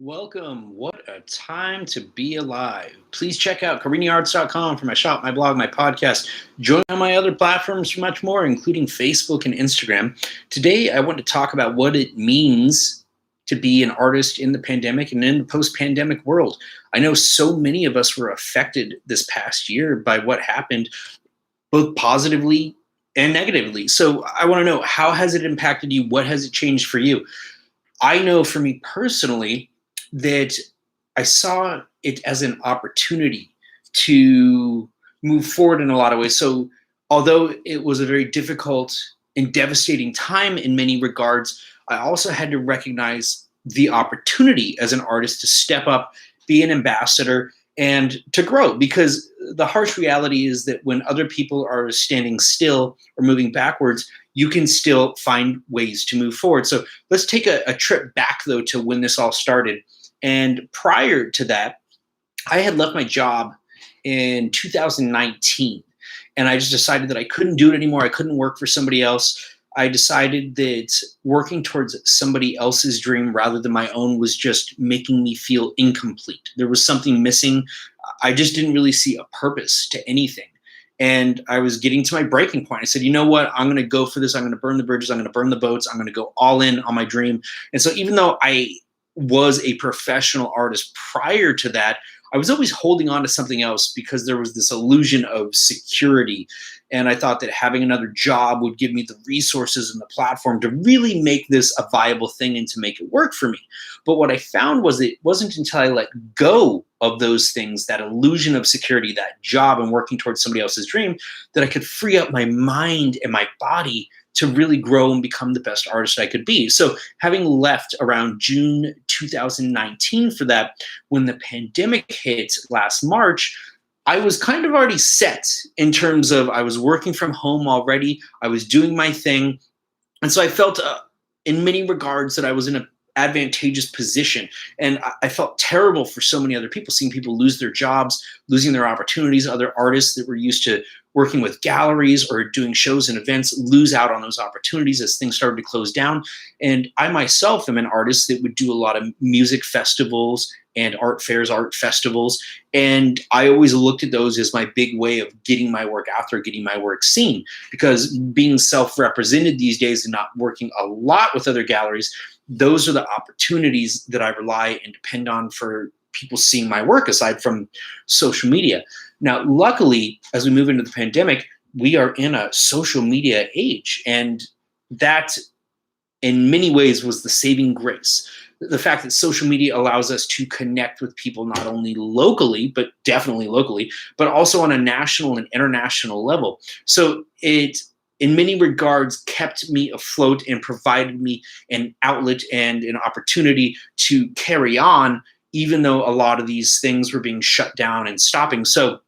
Welcome. What a time to be alive. Please check out CariniArts.com for my shop, my blog, my podcast. Join on my other platforms for much more, including Facebook and Instagram. Today, I want to talk about what it means to be an artist in the pandemic and in the post-pandemic world. I know so many of us were affected this past year by what happened, both positively and negatively. So I want to know, how has it impacted you? What has it changed for you? I know for me personally, that I saw it as an opportunity to move forward in a lot of ways. So although it was a very difficult and devastating time in many regards, I also had to recognize the opportunity as an artist to step up, be an ambassador, and to grow. Because the harsh reality is that when other people are standing still or moving backwards, you can still find ways to move forward. So let's take a trip back, though, to when this all started. And prior to that, I had left my job in 2019. And I just decided that I couldn't do it anymore. I couldn't work for somebody else. I decided that working towards somebody else's dream rather than my own was just making me feel incomplete. There was something missing. I just didn't really see a purpose to anything. And I was getting to my breaking point. I said, you know what? I'm going to go for this. I'm going to burn the bridges. I'm going to burn the boats. I'm going to go all in on my dream. And so even though I was a professional artist prior to that, I was always holding on to something else because there was this illusion of security. And I thought that having another job would give me the resources and the platform to really make this a viable thing and to make it work for me. But what I found was it wasn't until I let go of those things, that illusion of security, that job and working towards somebody else's dream, that I could free up my mind and my body to really grow and become the best artist I could be. So having left around June 2019 for that, when the pandemic hit last March, I was kind of already set in terms of I was working from home already. I was doing my thing. And so I felt in many regards that I was in an advantageous position. And I felt terrible for so many other people, seeing people lose their jobs, losing their opportunities, other artists that were used to working with galleries or doing shows and events lose out on those opportunities as things started to close down. And I myself am an artist that would do a lot of music festivals and art fairs, art festivals. And I always looked at those as my big way of getting my work out there, getting my work seen. Because being self-represented these days and not working a lot with other galleries, those are the opportunities that I rely and depend on for people seeing my work aside from social media. Now, luckily, as we move into the pandemic, we are in a social media age, and that in many ways was the saving grace. The fact that social media allows us to connect with people not only locally, but definitely locally, but also on a national and international level. So it, in many regards, kept me afloat and provided me an outlet and an opportunity to carry on, even though a lot of these things were being shut down and stopping. So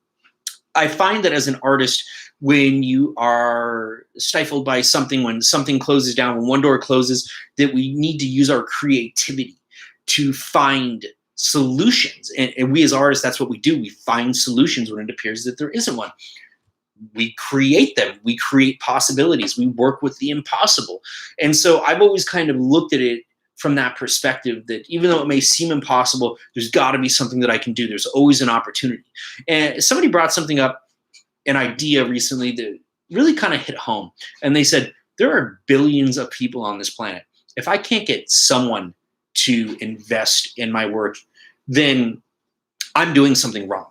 I find that as an artist, when you are stifled by something, when something closes down, when one door closes, that we need to use our creativity to find solutions. And we as artists, that's what we do. We find solutions when it appears that there isn't one. We create them. We create possibilities. We work with the impossible. And so I've always kind of looked at it from that perspective, that even though it may seem impossible, there's got to be something that I can do. There's always an opportunity. And somebody brought something up, an idea recently that really kind of hit home. And they said, there are billions of people on this planet. If I can't get someone to invest in my work, then I'm doing something wrong.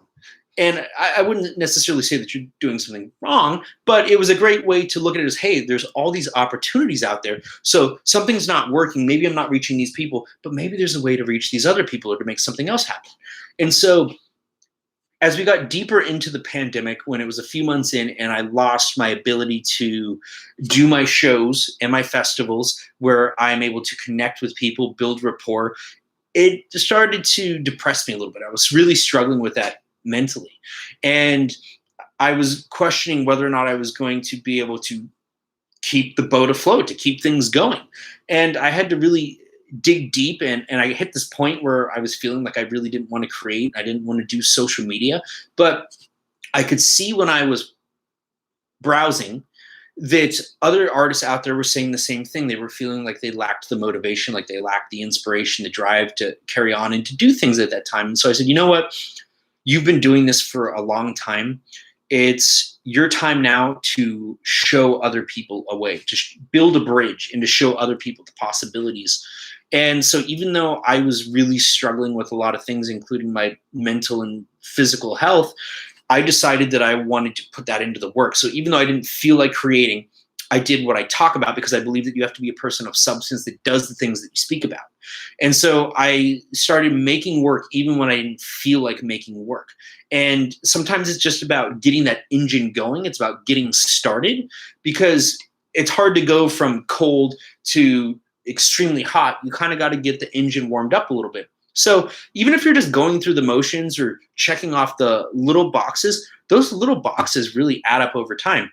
And I wouldn't necessarily say that you're doing something wrong, but it was a great way to look at it as, hey, there's all these opportunities out there. So something's not working. Maybe I'm not reaching these people, but maybe there's a way to reach these other people or to make something else happen. And so as we got deeper into the pandemic, when it was a few months in and I lost my ability to do my shows and my festivals where I'm able to connect with people, build rapport, it started to depress me a little bit. I was really struggling with that mentally. And I was questioning whether or not I was going to be able to keep the boat afloat, to keep things going. And I had to really dig deep. And I hit this point where I was feeling like I really didn't want to create. I didn't want to do social media. But I could see when I was browsing that other artists out there were saying the same thing. They were feeling like they lacked the motivation, like they lacked the inspiration, the drive to carry on and to do things at that time. And so I said, you know what? You've been doing this for a long time. It's your time now to show other people a way, to build a bridge and to show other people the possibilities. And so even though I was really struggling with a lot of things, including my mental and physical health, I decided that I wanted to put that into the work. So even though I didn't feel like creating, I did what I talk about because I believe that you have to be a person of substance that does the things that you speak about. And so I started making work even when I didn't feel like making work. And sometimes it's just about getting that engine going. It's about getting started, because it's hard to go from cold to extremely hot. You kind of got to get the engine warmed up a little bit. So even if you're just going through the motions or checking off the little boxes, those little boxes really add up over time.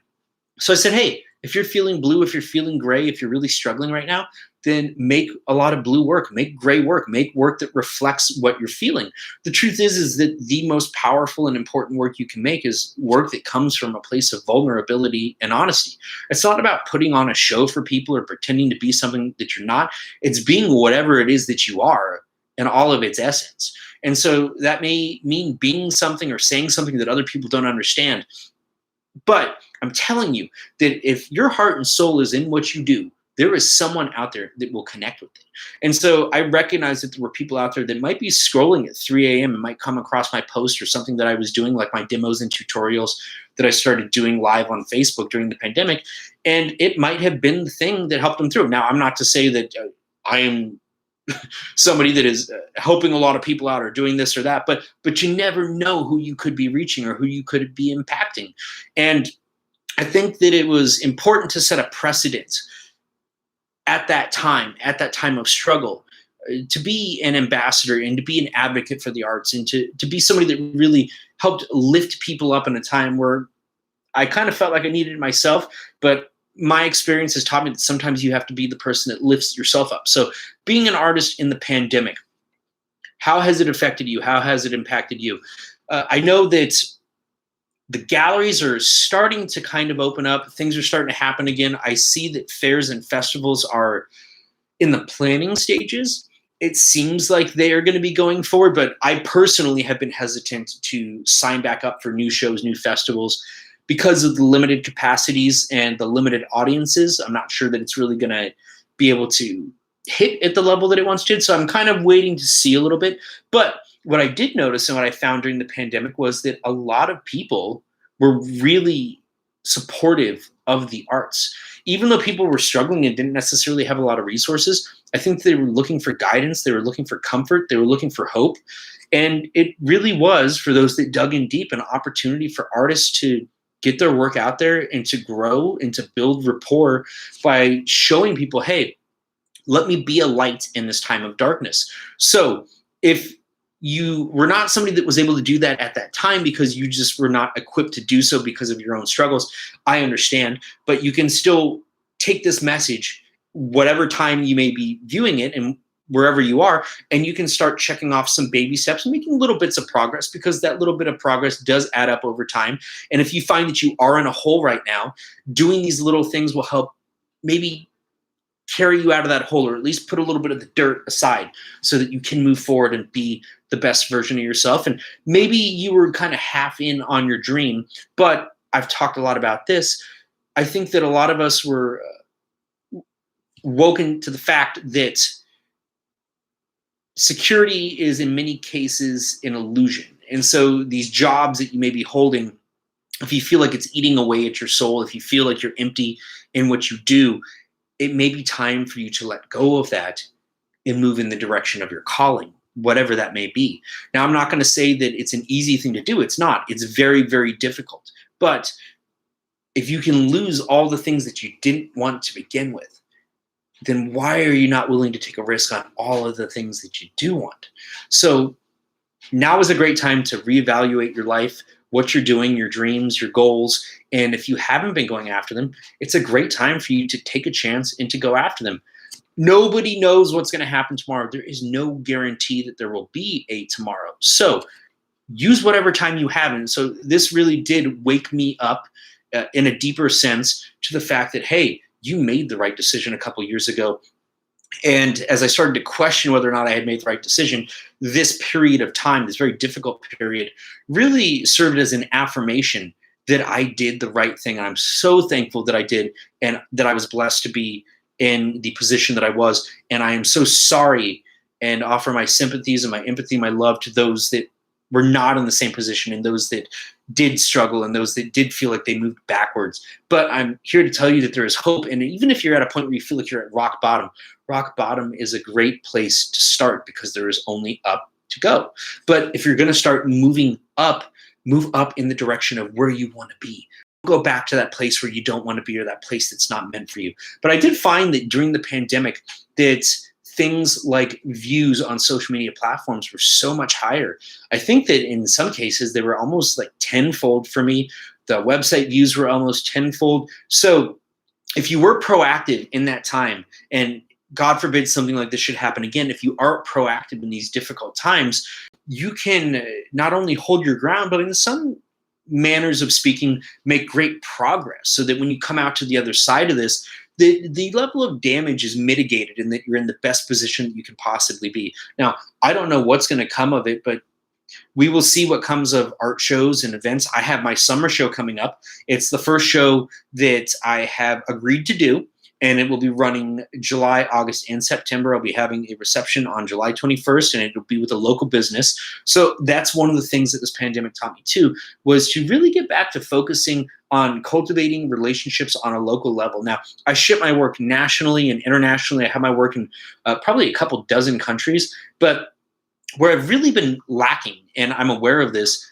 So I said, hey, if you're feeling blue, if you're feeling gray, if you're really struggling right now, then make a lot of blue work, make gray work, make work that reflects what you're feeling. The truth is that the most powerful and important work you can make is work that comes from a place of vulnerability and honesty. It's not about putting on a show for people or pretending to be something that you're not. It's being whatever it is that you are in all of its essence. And so that may mean being something or saying something that other people don't understand. But I'm telling you that if your heart and soul is in what you do, there is someone out there that will connect with it. And so I recognize that there were people out there that might be scrolling at 3 a.m. and might come across my post or something that I was doing, like my demos and tutorials that I started doing live on Facebook during the pandemic. And it might have been the thing that helped them through. Now, I'm not to say that I am somebody that is helping a lot of people out or doing this or that, but you never know who you could be reaching or who you could be impacting. And I think that it was important to set a precedent at that time of struggle, to be an ambassador and to be an advocate for the arts and to be somebody that really helped lift people up in a time where I kind of felt like I needed it myself, but my experience has taught me that sometimes you have to be the person that lifts yourself up. So being an artist in the pandemic, how has it affected you? How has it impacted you? I know that the galleries are starting to kind of open up. Things are starting to happen again. I see that fairs and festivals are in the planning stages. It seems like they are going to be going forward, but I personally have been hesitant to sign back up for new shows, new festivals, because of the limited capacities and the limited audiences. I'm not sure that it's really going to be able to hit at the level that it once did. So I'm kind of waiting to see a little bit. But what I did notice and what I found during the pandemic was that a lot of people were really supportive of the arts. Even though people were struggling and didn't necessarily have a lot of resources, I think they were looking for guidance. They were looking for comfort. They were looking for hope. And it really was, for those that dug in deep, an opportunity for artists to get their work out there and to grow and to build rapport by showing people, hey, let me be a light in this time of darkness. So if you were not somebody that was able to do that at that time because you just were not equipped to do so because of your own struggles, I understand, but you can still take this message, whatever time you may be viewing it and wherever you are, and you can start checking off some baby steps and making little bits of progress, because that little bit of progress does add up over time. And if you find that you are in a hole right now, doing these little things will help maybe carry you out of that hole, or at least put a little bit of the dirt aside so that you can move forward and be the best version of yourself. And maybe you were kind of half in on your dream, but I've talked a lot about this. I think that a lot of us were woken to the fact that security is in many cases an illusion. And so these jobs that you may be holding, if you feel like it's eating away at your soul, if you feel like you're empty in what you do, it may be time for you to let go of that and move in the direction of your calling, whatever that may be. Now, I'm not going to say that it's an easy thing to do. It's not. It's very, very difficult. But if you can lose all the things that you didn't want to begin with, then why are you not willing to take a risk on all of the things that you do want? So now is a great time to reevaluate your life, what you're doing, your dreams, your goals. And if you haven't been going after them, it's a great time for you to take a chance and to go after them. Nobody knows what's going to happen tomorrow. There is no guarantee that there will be a tomorrow. So use whatever time you have. And so this really did wake me up in a deeper sense to the fact that, hey, you made the right decision a couple years ago. And as I started to question whether or not I had made the right decision, this period of time, this very difficult period, really served as an affirmation that I did the right thing. And I'm so thankful that I did, and that I was blessed to be in the position that I was. And I am so sorry and offer my sympathies and my empathy, my love to those that were not in the same position, and those that did struggle, and those that did feel like they moved backwards. But I'm here to tell you that there is hope. And even if you're at a point where you feel like you're at rock bottom is a great place to start, because there is only up to go. But if you're going to start moving up, move up in the direction of where you want to be. Go back to that place where you don't want to be, or that place that's not meant for you. But I did find that during the pandemic that things like views on social media platforms were so much higher. I think that in some cases they were almost like tenfold for me. The website views were almost tenfold. So if you were proactive in that time, and God forbid something like this should happen again, if you are proactive in these difficult times, you can not only hold your ground, but in some manners of speaking, make great progress, so that when you come out to the other side of this, the level of damage is mitigated, and that you're in the best position that you can possibly be. Now, I don't know what's going to come of it, but we will see what comes of art shows and events. I have my summer show coming up. It's the first show that I have agreed to do, and it will be running July, August, and September. I'll be having a reception on July 21st, and it will be with a local business. So that's one of the things that this pandemic taught me too, was to really get back to focusing on cultivating relationships on a local level. Now, I ship my work nationally and internationally. I have my work in probably a couple dozen countries, but where I've really been lacking, and I'm aware of this,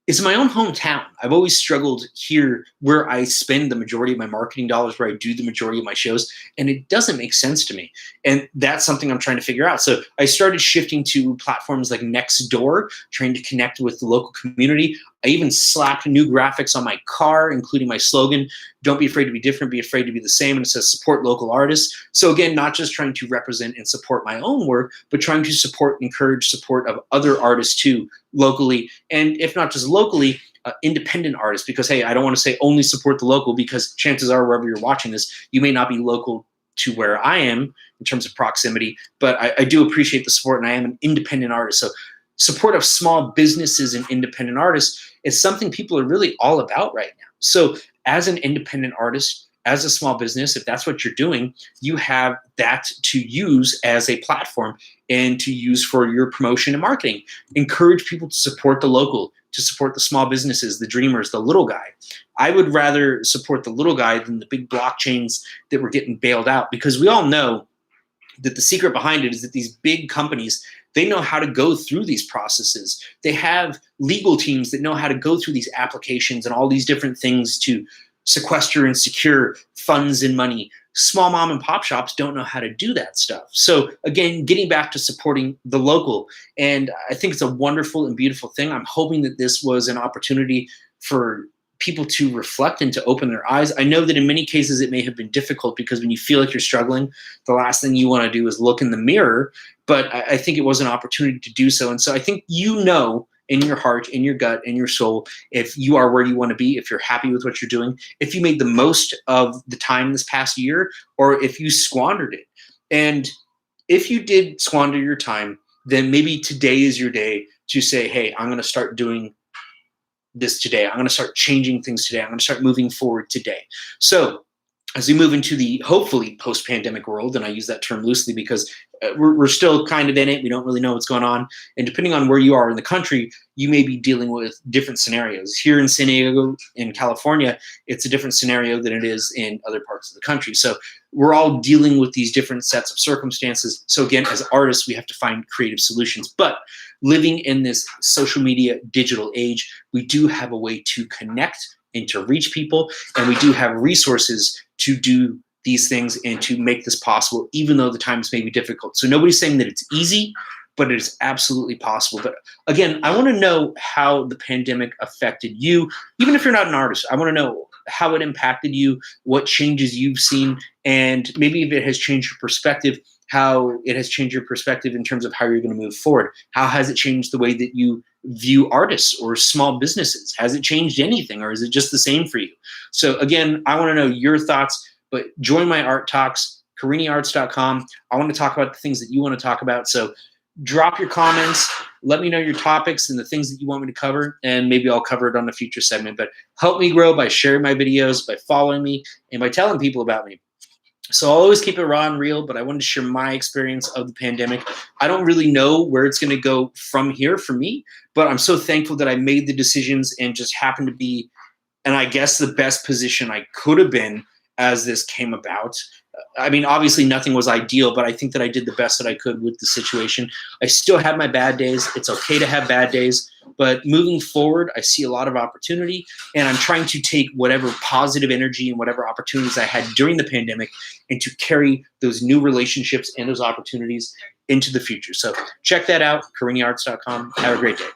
is my own hometown. I've always struggled here, where I spend the majority of my marketing dollars, where I do the majority of my shows, and it doesn't make sense to me. And that's something I'm trying to figure out. So I started shifting to platforms like Nextdoor, trying to connect with the local community. I even slapped new graphics on my car, including my slogan, "Don't be afraid to be different, be afraid to be the same." And it says, "Support local artists." So again, not just trying to represent and support my own work, but trying to support, encourage support of other artists too, locally. And if not just locally, independent artists, because hey, I don't want to say only support the local, because chances are wherever you're watching this, you may not be local to where I am in terms of proximity, but I do appreciate the support, and I am an independent artist. So support of small businesses and independent artists is something people are really all about right now. So as an independent artist, as a small business, if that's what you're doing, you have that to use as a platform and to use for your promotion and marketing. Encourage people to support the local, to support the small businesses, the dreamers, the little guy. I would rather support the little guy than the big blockchains that were getting bailed out, because we all know that the secret behind it is that these big companies, they know how to go through these processes. They have legal teams that know how to go through these applications and all these different things to sequester and secure funds and money. Small mom and pop shops don't know how to do that stuff. So again, getting back to supporting the local. And I think it's a wonderful and beautiful thing. I'm hoping that this was an opportunity for people to reflect and to open their eyes. I know that in many cases it may have been difficult, because when you feel like you're struggling, the last thing you want to do is look in the mirror. But I think it was an opportunity to do so. And so I think, in your heart, in your gut, in your soul, if you are where you want to be, if you're happy with what you're doing, if you made the most of the time this past year, or if you squandered it. And if you did squander your time, then maybe today is your day to say, hey, I'm going to start doing this today. I'm going to start changing things today. I'm going to start moving forward today. So as we move into the hopefully post-pandemic world, and I use that term loosely because we're still kind of in it. We don't really know what's going on. And depending on where you are in the country, you may be dealing with different scenarios. Here in San Diego, in California, it's a different scenario than it is in other parts of the country. So we're all dealing with these different sets of circumstances. So again, as artists, we have to find creative solutions. But living in this social media digital age, we do have a way to connect and to reach people, and we do have resources to do these things and to make this possible, even though the times may be difficult. So nobody's saying that it's easy, but it is absolutely possible. But again, I want to know how the pandemic affected you, even if you're not an artist. I want to know how it impacted you, what changes you've seen, and maybe if it has changed your perspective, how it has changed your perspective in terms of how you're going to move forward. How has it changed the way that you view artists or small businesses? Has it changed anything, or is it just the same for you? So again, I want to know your thoughts, but join my art talks, CariniArts.com. I want to talk about the things that you want to talk about. So drop your comments, let me know your topics and the things that you want me to cover, and maybe I'll cover it on a future segment. But help me grow by sharing my videos, by following me, and by telling people about me. So I'll always keep it raw and real, but I wanted to share my experience of the pandemic. I don't really know where it's going to go from here for me, but I'm so thankful that I made the decisions and just happened to be, and I guess, the best position I could have been as this came about. I mean, obviously nothing was ideal, but I think that I did the best that I could with the situation. I still had my bad days. It's okay to have bad days, but moving forward, I see a lot of opportunity, and I'm trying to take whatever positive energy and whatever opportunities I had during the pandemic and to carry those new relationships and those opportunities into the future. So check that out, CariniArts.com. Have a great day.